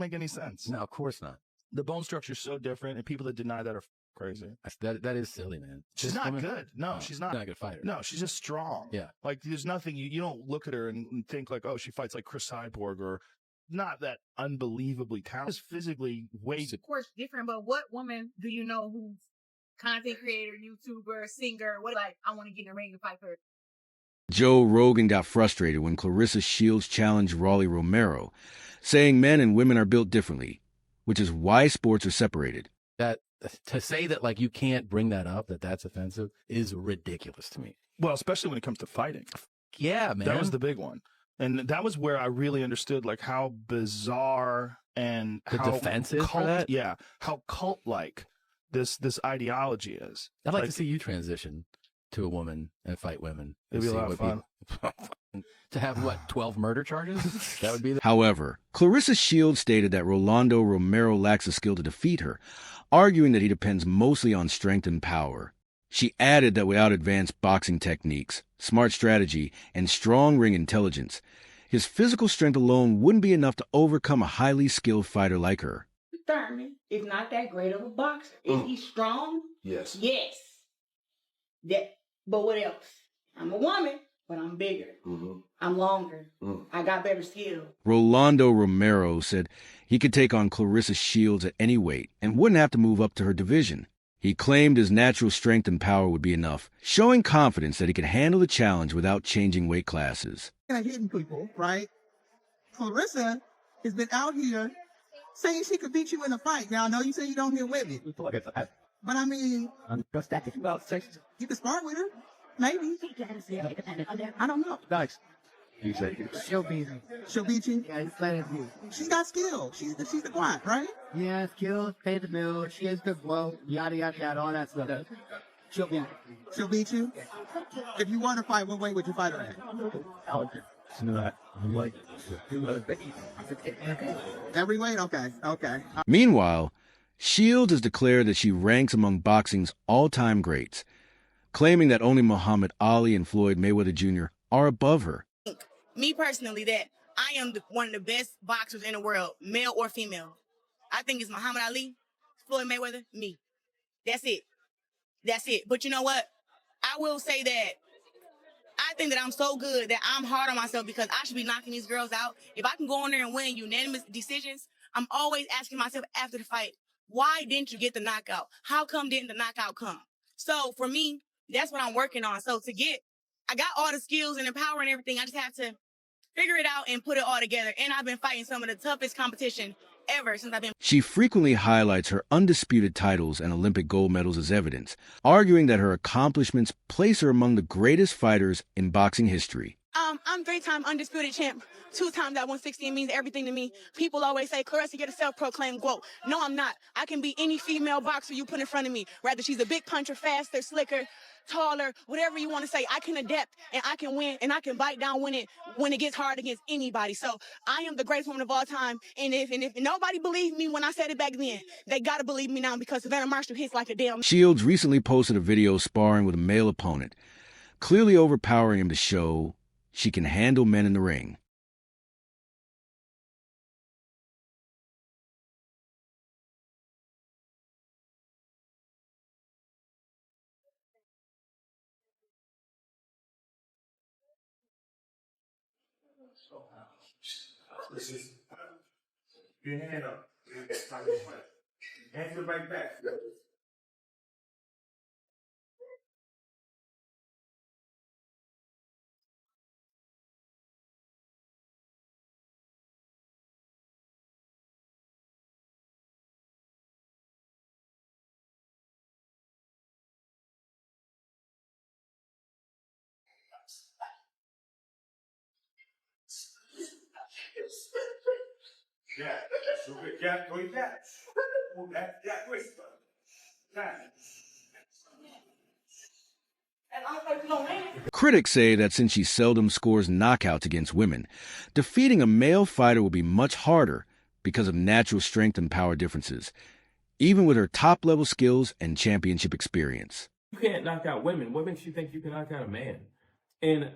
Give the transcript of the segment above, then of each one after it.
make any sense. No, of course not. The bone structure is so different, and people that deny that are crazy. That is silly, man. She's not good. No, she's not. Not a good fighter. No, she's just strong. Yeah. Like, there's nothing, you don't look at her and think like, oh, she fights like Chris Cyborg or not that unbelievably talented. Just physically way. Of course, different, but what woman do you know who's content creator, YouTuber, singer, what, like, I want to get in the ring and fight her? Joe Rogan got frustrated when Claressa Shields challenged Rolly Romero, saying men and women are built differently, which is why sports are separated. That to say that like you can't bring that up, that's offensive, is ridiculous to me. Well, especially when it comes to fighting. Yeah, man. That was the big one. And that was where I really understood like how bizarre and the how defensive cult, for that? yeah, how cult-like this ideology is. I'd like to see you transition to a woman and fight women. It'd be a lot of fun. To have, what, 12 murder charges? That would be the... However, Claressa Shields stated that Rolando Romero lacks the skill to defeat her, arguing that he depends mostly on strength and power. She added that without advanced boxing techniques, smart strategy, and strong ring intelligence, his physical strength alone wouldn't be enough to overcome a highly skilled fighter like her. Thurman is not that great of a boxer. Is he strong? Yes. Yes. But what else? I'm a woman, but I'm bigger. I'm longer. I got better skill. Rolando Romero said he could take on Claressa Shields at any weight and wouldn't have to move up to her division. He claimed his natural strength and power would be enough, showing confidence that he could handle the challenge without changing weight classes. Hitting people, right? Claressa has been out here saying she could beat you in a fight. Now, I know you say you don't hit women. But I mean, you can spar with her. Maybe. I don't know. Nice. She'll beat you. She'll beat you? Yeah, he's letting you. She's got skill. She's the quack, right? Yeah, skill, pay the bill. She has good blow. Yada, yada, yada, all that stuff. She'll beat you. She'll beat you? If you want to fight, what weight would you fight her at? Every weight? Okay. Meanwhile, Shields has declared that she ranks among boxing's all-time greats, claiming that only Muhammad Ali and Floyd Mayweather Jr. are above her. Me personally, that I am one of the best boxers in the world, male or female. I think it's Muhammad Ali, Floyd Mayweather, me. That's it. But you know what? I will say that I think that I'm so good that I'm hard on myself because I should be knocking these girls out. If I can go in there and win unanimous decisions, I'm always asking myself after the fight, why didn't you get the knockout? How come didn't the knockout come? So for me, that's what I'm working on. So I got all the skills and the power and everything. I just have to figure it out and put it all together. And I've been fighting some of the toughest competition ever since I've been. She frequently highlights her undisputed titles and Olympic gold medals as evidence, arguing that her accomplishments place her among the greatest fighters in boxing history. I'm 3-time undisputed champ. 2 times at 160. It means everything to me. People always say, Claressa, you're a self-proclaimed GOAT. No, I'm not. I can be any female boxer you put in front of me. Rather, she's a big puncher, faster, slicker, taller, whatever you want to say. I can adapt, and I can win, and I can bite down when it gets hard against anybody. So I am the greatest woman of all time. And if nobody believed me when I said it back then, they got to believe me now because Savannah Marshall hits like a damn... Shields recently posted a video sparring with a male opponent, clearly overpowering him to show she can handle men in the ring. Your hand up. Hands right back. Critics say that since she seldom scores knockouts against women, defeating a male fighter will be much harder because of natural strength and power differences, even with her top-level skills and championship experience. You can't knock out women. What makes you think you can knock out a man? And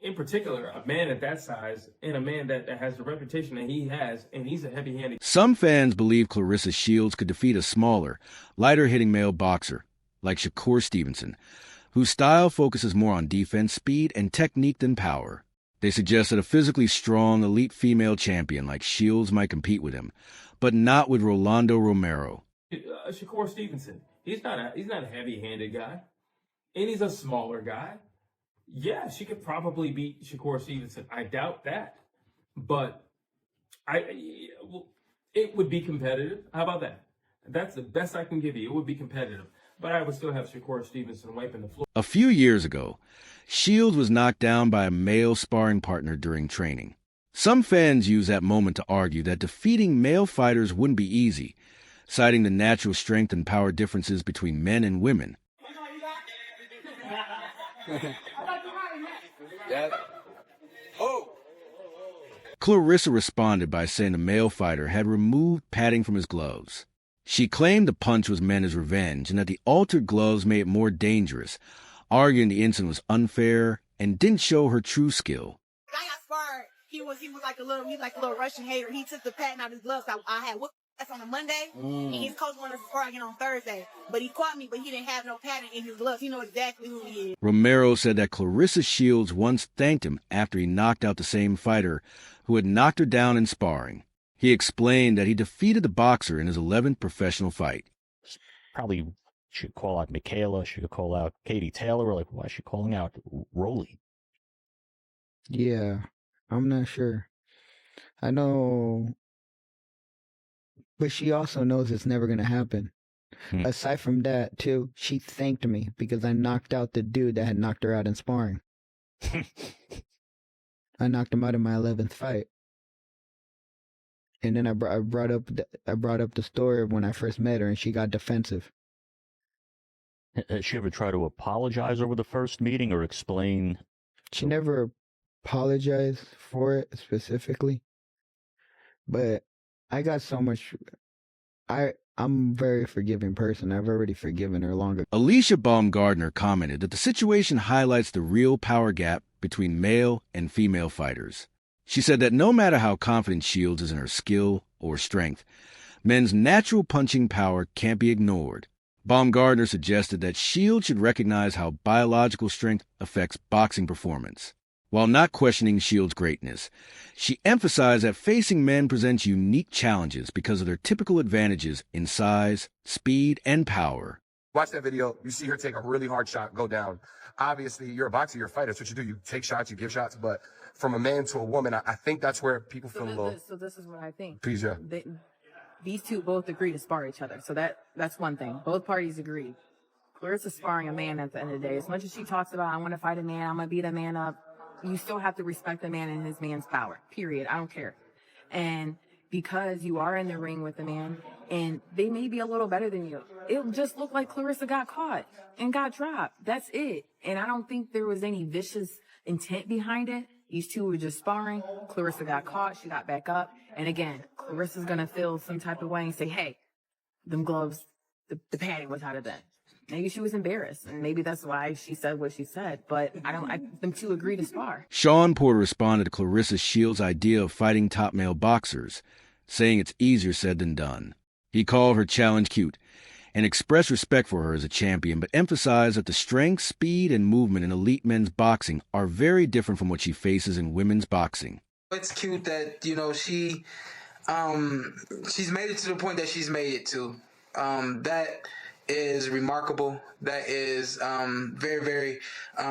in particular, a man at that size and a man that has the reputation that he has, and he's a heavy-handed. Some fans believe Claressa Shields could defeat a smaller, lighter-hitting male boxer like Shakur Stevenson, whose style focuses more on defense, speed, and technique than power. They suggest that a physically strong, elite female champion like Shields might compete with him, but not with Rolando Romero. Shakur Stevenson, he's not a heavy-handed guy, and he's a smaller guy. Yeah, she could probably beat Shakur Stevenson. I doubt that, but it would be competitive. How about that? That's the best I can give you. It would be competitive, but I would still have Shakur Stevenson wiping the floor. A few years ago, Shields was knocked down by a male sparring partner during training. Some fans use that moment to argue that defeating male fighters wouldn't be easy, citing the natural strength and power differences between men and women. Claressa responded by saying the male fighter had removed padding from his gloves. She claimed the punch was meant as revenge and that the altered gloves made it more dangerous, arguing the incident was unfair and didn't show her true skill. I got sparred. He was like a little Russian hater. He took the patent out of his gloves. I had whooped ass on a Monday, and his coach wanted to spar again on Thursday. But he caught me, but he didn't have no patent in his gloves. He knows exactly who he is. Romero said that Claressa Shields once thanked him after he knocked out the same fighter who had knocked her down in sparring. He explained that he defeated the boxer in his 11th professional fight. Probably should call out Michaela, should call out Katie Taylor, like, why is she calling out Rolly? Yeah, I'm not sure. I know, but she also knows it's never going to happen. Aside from that, too, she thanked me because I knocked out the dude that had knocked her out in sparring. I knocked him out in my 11th fight. And then I brought up the story of when I first met her, and she got defensive. Has she ever tried to apologize over the first meeting or explain? She never apologized for it specifically, but I got so much. I'm a very forgiving person. I've already forgiven her long ago. Alicia Baumgardner commented that the situation highlights the real power gap between male and female fighters. She said that no matter how confident Shields is in her skill or strength, men's natural punching power can't be ignored. Baumgardner suggested that Shields should recognize how biological strength affects boxing performance. While not questioning Shields' greatness, she emphasized that facing men presents unique challenges because of their typical advantages in size, speed, and power. Watch that video. You see her take a really hard shot, go down. Obviously, you're a boxer, you're a fighter. That's what you do. You take shots, you give shots. But from a man to a woman, I think that's where people feel a little... So this is what I think. Please, yeah. These two both agree to spar each other. So that's one thing. Both parties agree. Claressa's sparring a man at the end of the day. As much as she talks about, I want to fight a man, I'm going to beat a man up, you still have to respect the man and his man's power. Period. I don't care. And because you are in the ring with the man, and they may be a little better than you, it just looked like Claressa got caught and got dropped. That's it. And I don't think there was any vicious intent behind it. These two were just sparring. Claressa got caught. She got back up. And again, Claressa's going to feel some type of way and say, hey, them gloves, the padding was out of them. Maybe she was embarrassed, and maybe that's why she said what she said. But them two agree to spar. Sean Porter responded to Claressa Shields' idea of fighting top male boxers, saying it's easier said than done. He called her challenge cute and expressed respect for her as a champion, but emphasized that the strength, speed, and movement in elite men's boxing are very different from what she faces in women's boxing. It's cute that, she's made it to the point that she's made it to. That is remarkable. That is very, very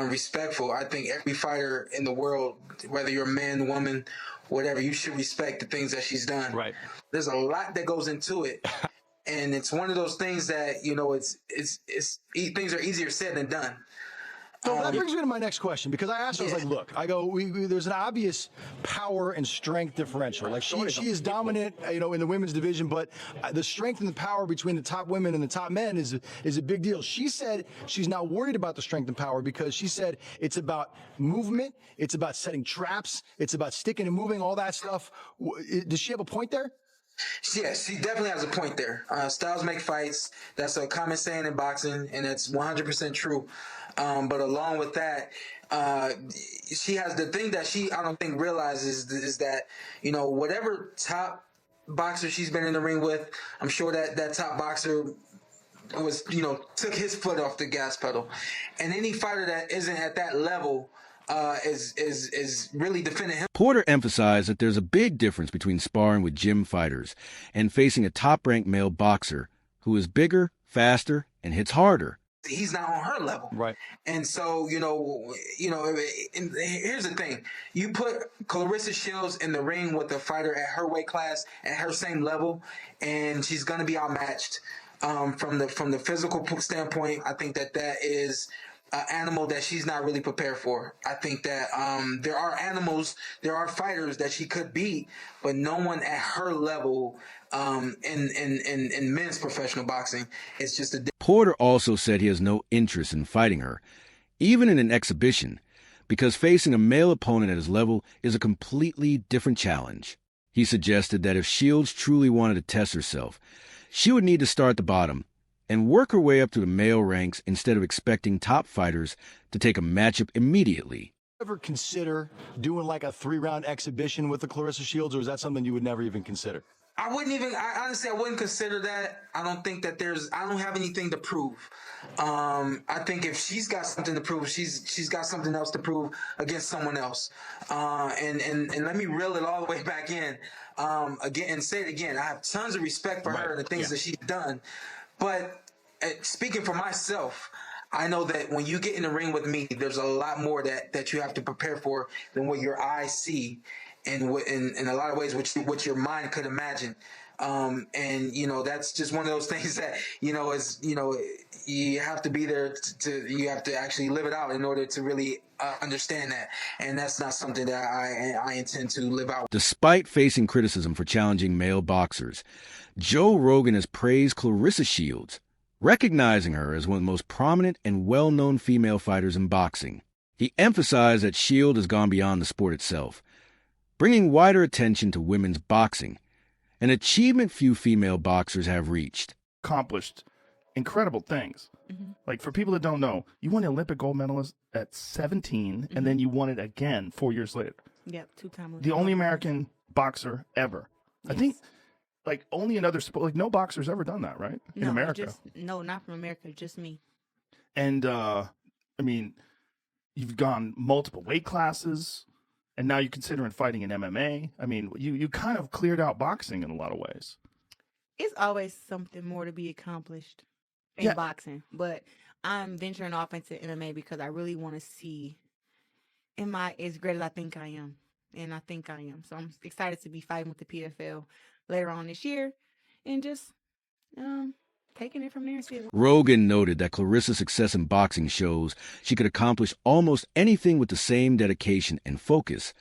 respectful. I think every fighter in the world, whether you're a man, woman, whatever, you should respect the things that she's done. Right. There's a lot that goes into it. And it's one of those things that, things are easier said than done. So that brings me to my next question, because I asked her, I was like, look, there's an obvious power and strength differential. Like, she is dominant, in the women's division, but the strength and the power between the top women and the top men is a big deal. She said she's not worried about the strength and power because she said it's about movement, it's about setting traps, it's about sticking and moving, all that stuff. Does she have a point there? Yes, she definitely has a point there. Styles make fights. That's a common saying in boxing, and it's 100% true. But along with that, she has the thing that I don't think realizes is that, you know, whatever top boxer she's been in the ring with, I'm sure that top boxer was, you know, took his foot off the gas pedal, and any fighter that isn't at that level is really defending him. Porter emphasized that there's a big difference between sparring with gym fighters and facing a top-ranked male boxer who is bigger, faster, and hits harder. He's not on her level. Right. And so, you know, and here's the thing. You put Claressa Shields in the ring with a fighter at her weight class, at her same level, and she's going to be outmatched. From the physical standpoint, I think that is an animal that she's not really prepared for. I think that there are fighters that she could beat, but no one at her level in men's professional boxing. It's just a. Porter also said he has no interest in fighting her, even in an exhibition, because facing a male opponent at his level is a completely different challenge. He suggested that if Shields truly wanted to test herself, she would need to start at the bottom and work her way up to the male ranks instead of expecting top fighters to take a matchup immediately. Ever consider doing like a 3-round exhibition with the Claressa Shields, or is that something you would never even consider? I wouldn't consider that. I don't think that I don't have anything to prove. I think if she's got something to prove, she's got something else to prove against someone else. And let me reel it all the way back in again and say it again. I have tons of respect for her and the things that she's done. But speaking for myself, I know that when you get in the ring with me, there's a lot more that you have to prepare for than what your eyes see, and in a lot of ways what your mind could imagine. And you know, that's just one of those things that, you know, is, you know, you have to be there you have to actually live it out in order to really understand that. And that's not something that I intend to live out. Despite facing criticism for challenging male boxers, Joe Rogan has praised Claressa Shields, recognizing her as one of the most prominent and well-known female fighters in boxing. He emphasized that Shields has gone beyond the sport itself, bringing wider attention to women's boxing, an achievement few female boxers have reached. Accomplished incredible things. Mm-hmm. Like, for people that don't know, you won the Olympic gold medalist at 17, and then you won it again 4 years later. Yep, 2-time. The only American boxer ever. Yes. I think, like, only another sport, like, no boxer's ever done that, right? In America. No, not from America, just me. And, I mean, you've gone multiple weight classes, and now you're considering fighting in MMA. I mean, you kind of cleared out boxing in a lot of ways. It's always something more to be accomplished in boxing, but I'm venturing off into MMA because I really want to see, am I as great as I think I am? And I think I am. So I'm excited to be fighting with the PFL later on this year and just taking it from there and see. Rogan noted that Claressa's success in boxing shows she could accomplish almost anything with the same dedication and focus,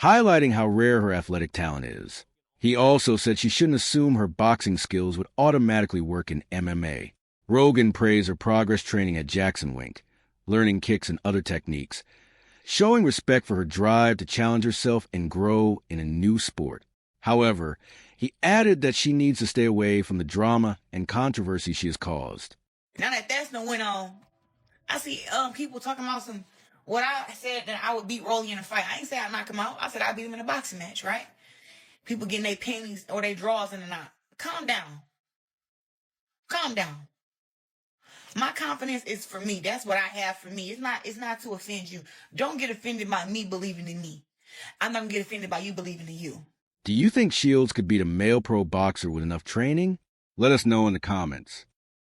highlighting how rare her athletic talent is. He also said she shouldn't assume her boxing skills would automatically work in MMA. Rogan praised her progress training at Jackson Wink, learning kicks and other techniques, showing respect for her drive to challenge herself and grow in a new sport. However, he added that she needs to stay away from the drama and controversy she has caused. Now that that's no went on, I see people talking about what I said that I would beat Rolly in a fight. I ain't say I'd knock him out. I said I'd beat him in a boxing match, right? People getting their pennies or their draws in the knot. Calm down. Calm down. My confidence is for me. That's what I have for me. It's not to offend you. Don't get offended by me believing in me. I'm not going to get offended by you believing in you. Do you think Shields could beat a male pro boxer with enough training? Let us know in the comments.